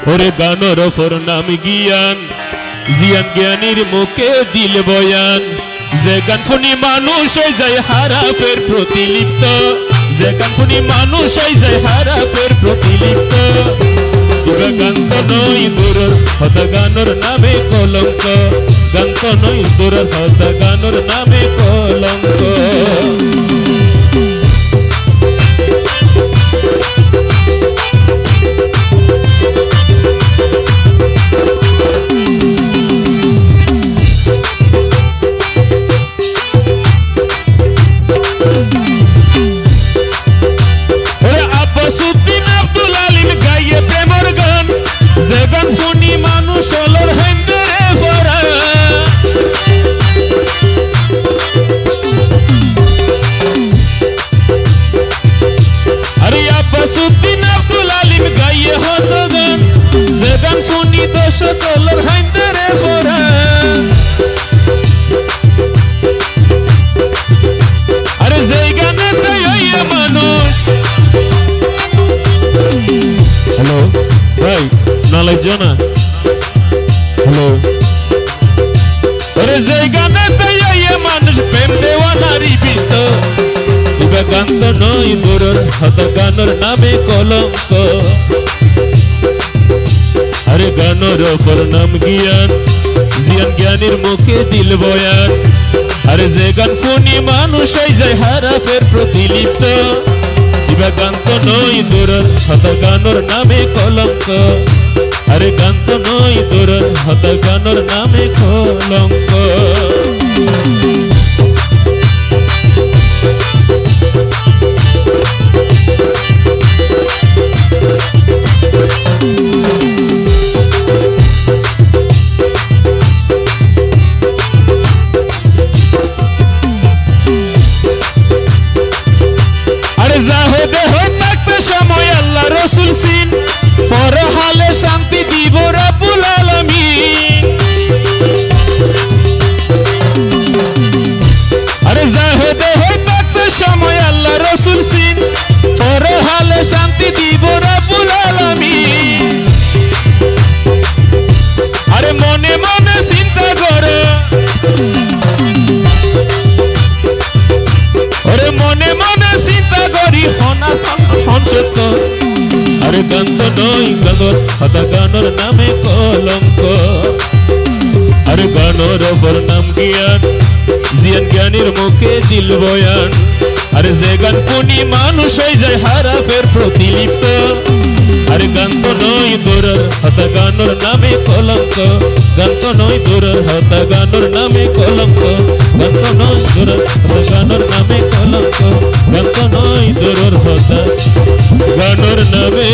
ওরে গানোর ওপর নাম জ্ঞান, জিয়ান জ্ঞানীর মুখে দিল বয়ান। যে গান শুনি মানুষ হয়ে যায় হারাপের প্রতিলিপ্ত, যে গান শুনি মানুষ হয়ে যায় হারাপের প্রতিলিপ্ত। গান তো নয় দূরের হতা গানোর নামে কলঙ্ক, গান তো নয় দূরের হতা গানোর নামে কলঙ্ক। সকলের হাইন্দরে ফোরা আরে যেই গানে তাইয়া মানুষ। হ্যালো ভাই নালাই জানা, হ্যালো আরে যেই গানে তাইয়া মানুষ প্রেম দেওয়ানারি বিত। ইবা গান তো নয় দূরের হতা গানোর নামে কলঙ্ক। আরে গানোর ওপর নাম জ্ঞান, জিয়ান জ্ঞানীর মুখে দিল বয়ান। আরে যে গান শুনি মানুষ হয়ে যায় হারাপের প্রতিলিপ্ত। ইবা গান তো নয় দূরের হতা গানোর নামে কলঙ্ক। আরে গান তো নয় দূরের হতা গানোর নামে কলঙ্ক। শান্তি দিব রব্বুল আলামিন। আরে জাহেদে হই থাকবে সময় আল্লাহ রাসূল সিন, পরে হালে শান্তি দিব রব্বুল আলামিন। আরে মনে মনে চিন্তা করে, আরে মনে মনে চিন্তা করি হনা সত্য। আরে গান তো নয় গানোর হতা গানোর নামে কলঙ্ক। আরে গানোর ওপর নাম জ্ঞান, জিয়ান জ্ঞানীর মুখে দিল বয়ান। আরে যে গান শুনি মানুষ হয়ে যায় হারাপের প্রতিলিপ্ত। আরে গান তো নয় দূরের হতা গানোর নামে কলঙ্ক, গান তো নয় দূরের হতা গানোর নামে কলঙ্ক, গান তো নয় দূরের হতা গানোর নামে কলঙ্ক, গান তো নয় দূরের হতা গানোর নামে